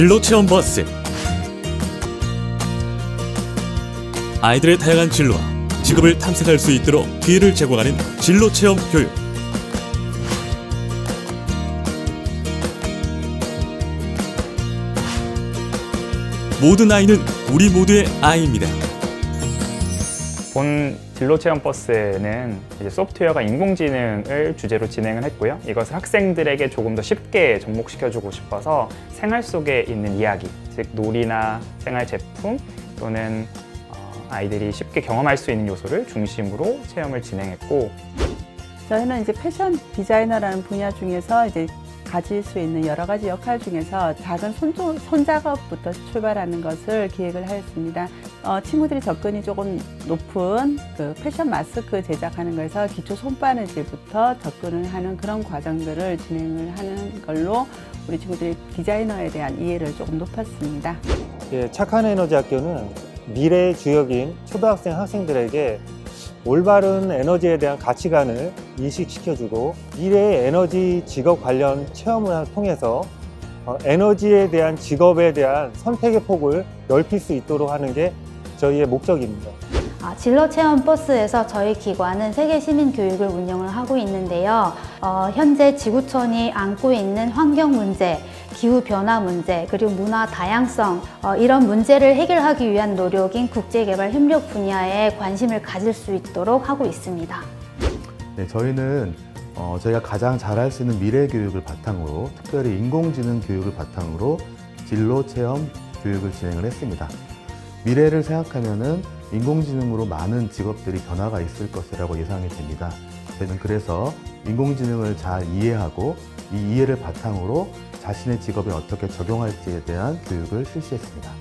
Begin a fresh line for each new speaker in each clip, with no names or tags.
진로체험 버스. 아이들의 다양한 진로와 직업을 탐색할 수 있도록 기회를 제공하는 진로체험 교육. 모든 아이는 우리 모두의 아이입니다.
본 진로체험 버스는 이제 소프트웨어가 인공지능을 주제로 진행을 했고요. 이것을 학생들에게 조금 더 쉽게 접목시켜주고 싶어서 생활 속에 있는 이야기, 즉 놀이나 생활 제품 또는 아이들이 쉽게 경험할 수 있는 요소를 중심으로 체험을 진행했고,
저희는 이제 패션 디자이너라는 분야 중에서 이제 가질 수 있는 여러 가지 역할 중에서 작은 손작업부터 출발하는 것을 기획을 하였습니다. 친구들이 접근이 조금 높은 그 패션 마스크 제작하는 거에서 기초 손바느질부터 접근을 하는 그런 과정들을 진행을 하는 걸로 우리 친구들이 디자이너에 대한 이해를 조금 높였습니다.
예, 착한 에너지 학교는 미래의 주역인 초등학생 학생들에게 올바른 에너지에 대한 가치관을 인식시켜주고 미래의 에너지 직업 관련 체험을 통해서 에너지에 대한 직업에 대한 선택의 폭을 넓힐 수 있도록 하는 게 저희의 목적입니다.
진로체험 버스에서 저희 기관은 세계시민교육을 운영을 하고 있는데요. 현재 지구촌이 안고 있는 환경 문제, 기후변화 문제, 그리고 문화 다양성, 이런 문제를 해결하기 위한 노력인 국제개발 협력 분야에 관심을 가질 수 있도록 하고 있습니다.
네, 저희는 저희가 가장 잘할 수 있는 미래 교육을 바탕으로, 특별히 인공지능 교육을 바탕으로 진로체험 교육을 진행을 했습니다. 미래를 생각하면은 인공지능으로 많은 직업들이 변화가 있을 것이라고 예상이 됩니다. 저희는 그래서 인공지능을 잘 이해하고 이 이해를 바탕으로 자신의 직업에 어떻게 적용할지에 대한 교육을 실시했습니다.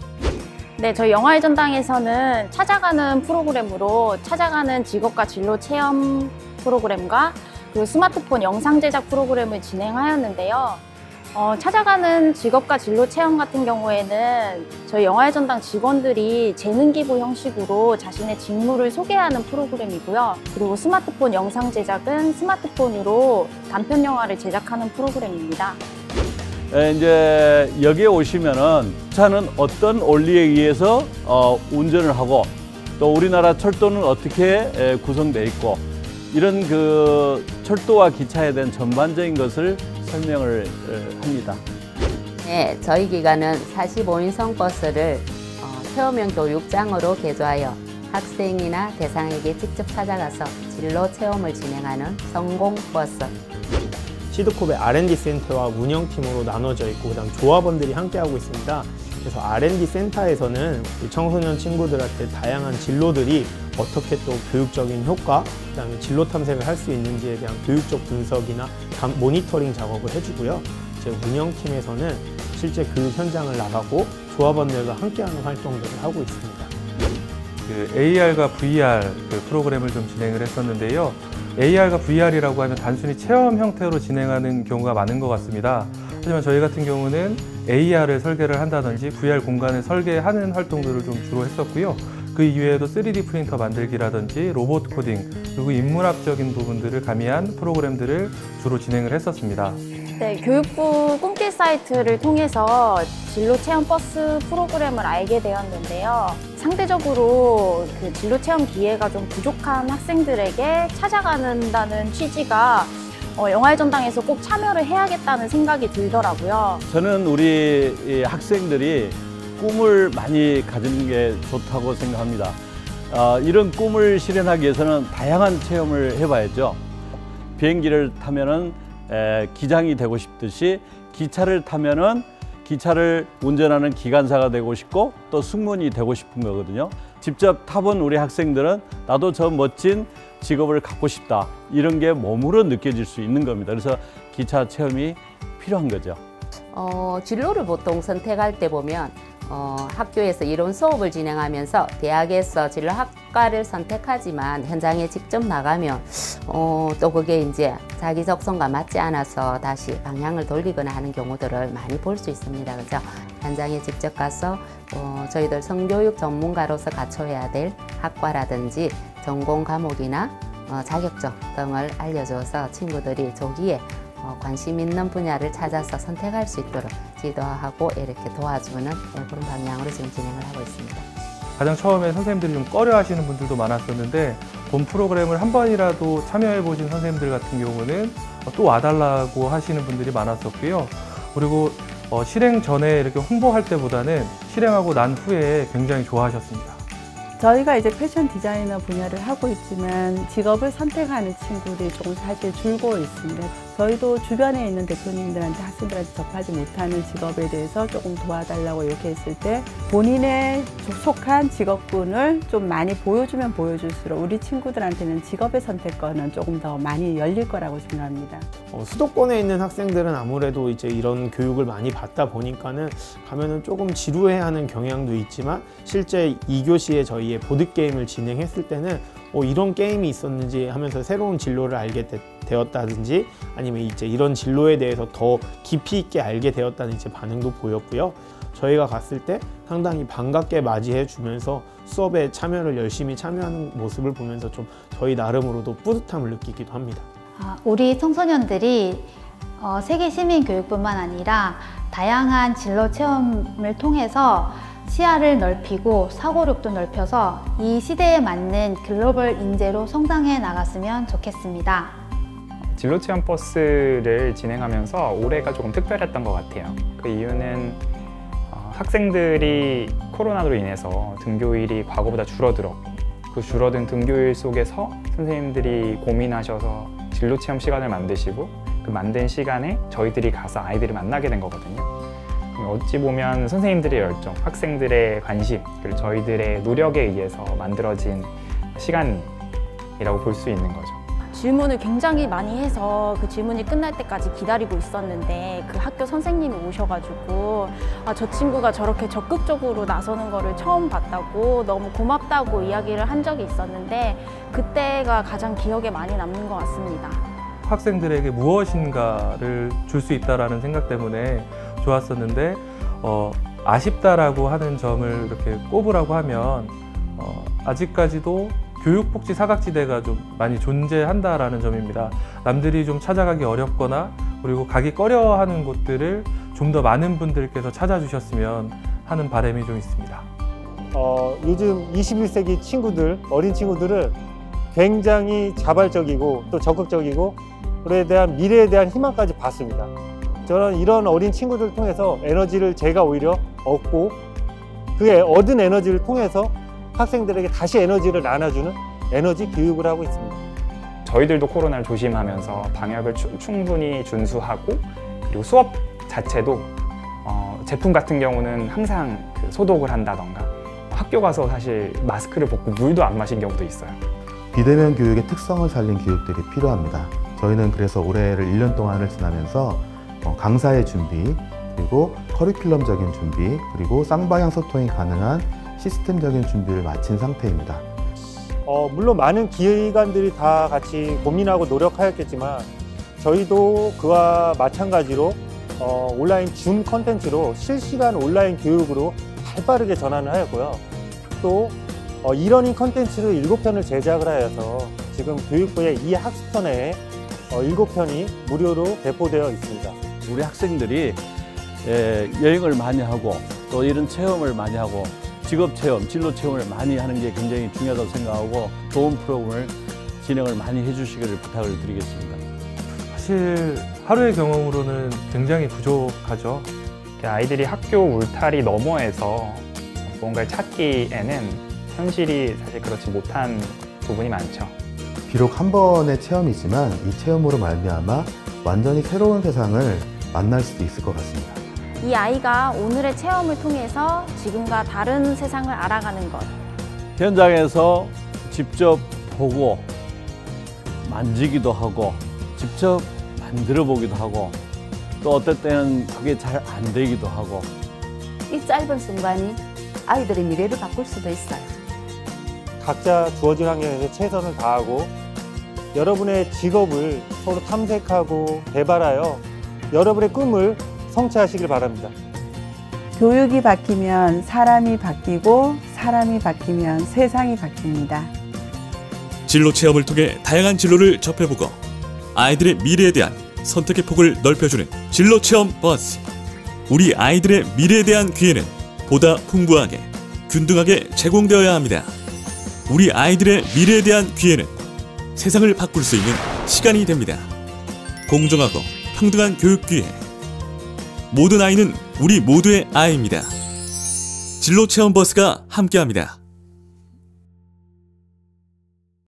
네, 저희 영화의 전당에서는 찾아가는 프로그램으로 찾아가는 직업과 진로 체험 프로그램과 그리고 스마트폰 영상 제작 프로그램을 진행하였는데요. 찾아가는 직업과 진로 체험 같은 경우에는 저희 영화의 전당 직원들이 재능 기부 형식으로 자신의 직무를 소개하는 프로그램이고요. 그리고 스마트폰 영상 제작은 스마트폰으로 단편 영화를 제작하는 프로그램입니다.
이제 여기에 오시면은 차는 어떤 원리에 의해서 운전을 하고 또 우리나라 철도는 어떻게 구성되어 있고 이런 그 철도와 기차에 대한 전반적인 것을 설명을 합니다.
네, 저희 기관은 45인승 버스를 체험형 교육장으로 개조하여 학생이나 대상에게 직접 찾아가서 진로 체험을 진행하는 성공버스.
시드콥의 R&D 센터와 운영팀으로 나눠져 있고 그다음 조합원들이 함께하고 있습니다. 그래서 R&D 센터에서는 우리 청소년 친구들한테 다양한 진로들이 어떻게 또 교육적인 효과, 그다음에 진로 탐색을 할 수 있는지에 대한 교육적 분석이나 모니터링 작업을 해주고요. 제 운영팀에서는 실제 그 현장을 나가고 조합원들과 함께하는 활동들을 하고 있습니다.
그 AR과 VR 프로그램을 좀 진행을 했었는데요. AR과 VR이라고 하면 단순히 체험 형태로 진행하는 경우가 많은 것 같습니다. 하지만 저희 같은 경우는 AR을 설계를 한다든지 VR 공간을 설계하는 활동들을 좀 주로 했었고요. 그 이외에도 3D 프린터 만들기라든지 로봇 코딩, 그리고 인문학적인 부분들을 가미한 프로그램들을 주로 진행을 했었습니다.
네, 교육부 꿈길 사이트를 통해서 진로 체험 버스 프로그램을 알게 되었는데요. 상대적으로 그 진로 체험 기회가 좀 부족한 학생들에게 찾아간다는 취지가 영화의 전당에서 꼭 참여를 해야겠다는 생각이 들더라고요.
저는 우리 학생들이 꿈을 많이 가지는 게 좋다고 생각합니다. 이런 꿈을 실현하기 위해서는 다양한 체험을 해봐야죠. 비행기를 타면은 기장이 되고 싶듯이 기차를 타면은 기차를 운전하는 기관사가 되고 싶고 또 승무원이 되고 싶은 거거든요. 직접 타본 우리 학생들은 나도 저 멋진 직업을 갖고 싶다, 이런 게 몸으로 느껴질 수 있는 겁니다. 그래서 기차 체험이 필요한 거죠.
진로를 보통 선택할 때 보면 학교에서 이론 수업을 진행하면서 대학에서 진로학과를 선택하지만 현장에 직접 나가면 또 그게 이제 자기 적성과 맞지 않아서 다시 방향을 돌리거나 하는 경우들을 많이 볼 수 있습니다. 그죠? 현장에 직접 가서 저희들 성교육 전문가로서 갖춰야 될 학과라든지 전공 과목이나 자격증 등을 알려줘서 친구들이 조기에 관심 있는 분야를 찾아서 선택할 수 있도록 지도하고 이렇게 도와주는 그런 방향으로 지금 진행을 하고 있습니다.
가장 처음에 선생님들이 좀 꺼려 하시는 분들도 많았었는데 본 프로그램을 한 번이라도 참여해 보신 선생님들 같은 경우는 또 와달라고 하시는 분들이 많았었고요. 그리고 실행 전에 이렇게 홍보할 때보다는 실행하고 난 후에 굉장히 좋아하셨습니다.
저희가 이제 패션 디자이너 분야를 하고 있지만 직업을 선택하는 친구들이 조금 사실 줄고 있습니다. 저희도 주변에 있는 대표님들한테 학생들한테 접하지 못하는 직업에 대해서 조금 도와달라고 이렇게 했을 때 본인의 속한 직업군을 좀 많이 보여주면 보여줄수록 우리 친구들한테는 직업의 선택권은 조금 더 많이 열릴 거라고 생각합니다.
수도권에 있는 학생들은 아무래도 이제 이런 교육을 많이 받다 보니까는 가면은 조금 지루해하는 경향도 있지만 실제 2교시에 저희의 보드게임을 진행했을 때는 이런 게임이 있었는지 하면서 새로운 진로를 알게 되었다든지 아니면 이제 이런 진로에 대해서 더 깊이 있게 알게 되었다는 이제 반응도 보였고요. 저희가 갔을 때 상당히 반갑게 맞이해 주면서 수업에 참여를 열심히 참여하는 모습을 보면서 좀 저희 나름으로도 뿌듯함을 느끼기도 합니다.
우리 청소년들이 세계 시민 교육뿐만 아니라 다양한 진로 체험을 통해서 시야를 넓히고 사고력도 넓혀서 이 시대에 맞는 글로벌 인재로 성장해 나갔으면 좋겠습니다.
진로체험 버스를 진행하면서 올해가 조금 특별했던 것 같아요. 그 이유는 학생들이 코로나로 인해서 등교일이 과거보다 줄어들었고 그 줄어든 등교일 속에서 선생님들이 고민하셔서 진로체험 시간을 만드시고 그 만든 시간에 저희들이 가서 아이들을 만나게 된 거거든요. 어찌 보면 선생님들의 열정, 학생들의 관심, 그리고 저희들의 노력에 의해서 만들어진 시간이라고 볼 수 있는 거죠.
질문을 굉장히 많이 해서 그 질문이 끝날 때까지 기다리고 있었는데 그 학교 선생님이 오셔가지고 저 친구가 저렇게 적극적으로 나서는 거를 처음 봤다고 너무 고맙다고 이야기를 한 적이 있었는데 그때가 가장 기억에 많이 남는 것 같습니다.
학생들에게 무엇인가를 줄 수 있다는 생각 때문에 좋았었는데 아쉽다라고 하는 점을 이렇게 꼽으라고 하면 아직까지도 교육복지 사각지대가 좀 많이 존재한다라는 점입니다. 남들이 좀 찾아가기 어렵거나 그리고 가기 꺼려하는 곳들을 좀 더 많은 분들께서 찾아주셨으면 하는 바람이 좀 있습니다.
요즘 21세기 친구들, 어린 친구들은 굉장히 자발적이고 또 적극적이고 그에 대한 미래에 대한 희망까지 봤습니다. 저는 이런 어린 친구들을 통해서 에너지를 제가 오히려 얻고 그 얻은 에너지를 통해서 학생들에게 다시 에너지를 나눠주는 에너지 교육을 하고 있습니다.
저희들도 코로나를 조심하면서 방역을 충분히 준수하고 그리고 수업 자체도 제품 같은 경우는 항상 소독을 한다던가 학교 가서 사실 마스크를 벗고 물도 안 마신 경우도 있어요.
비대면 교육의 특성을 살린 교육들이 필요합니다. 저희는 그래서 올해를 1년 동안을 지나면서 강사의 준비, 그리고 커리큘럼적인 준비, 그리고 쌍방향 소통이 가능한 시스템적인 준비를 마친 상태입니다.
물론 많은 기관들이 다 같이 고민하고 노력하였겠지만 저희도 그와 마찬가지로 온라인 줌 컨텐츠로 실시간 온라인 교육으로 발빠르게 전환을 하였고요. 또 이러닝 컨텐츠를 7편을 제작을 하여서 지금 교육부의 이 학습터 내에 7편이 무료로 배포되어 있습니다.
우리 학생들이 여행을 많이 하고 또 이런 체험을 많이 하고 직업 체험, 진로 체험을 많이 하는 게 굉장히 중요하다고 생각하고 좋은 프로그램을 진행을 많이 해주시기를 부탁을 드리겠습니다.
사실 하루의 경험으로는 굉장히 부족하죠.
아이들이 학교 울타리 너머에서 뭔가를 찾기에는 현실이 사실 그렇지 못한 부분이 많죠.
비록 한 번의 체험이지만 이 체험으로 말미암아 완전히 새로운 세상을 만날 수도 있을 것 같습니다.
이 아이가 오늘의 체험을 통해서 지금과 다른 세상을 알아가는 것.
현장에서 직접 보고 만지기도 하고 직접 만들어 보기도 하고 또 어떨 때는 그게 잘 안 되기도 하고
이 짧은 순간이 아이들의 미래를 바꿀 수도 있어요.
각자 주어진 환경에서 최선을 다하고 여러분의 직업을 서로 탐색하고 개발하여 여러분의 꿈을 성취하시길 바랍니다.
교육이 바뀌면 사람이 바뀌고 사람이 바뀌면 세상이 바뀝니다.
진로 체험을 통해 다양한 진로를 접해보고 아이들의 미래에 대한 선택의 폭을 넓혀주는 진로 체험 버스. 우리 아이들의 미래에 대한 기회는 보다 풍부하게, 균등하게 제공되어야 합니다. 우리 아이들의 미래에 대한 기회는 세상을 바꿀 수 있는 시간이 됩니다. 공정하고 평등한 교육 기회. 모든 아이는 우리 모두의 아이입니다. 진로 체험 버스가 함께합니다.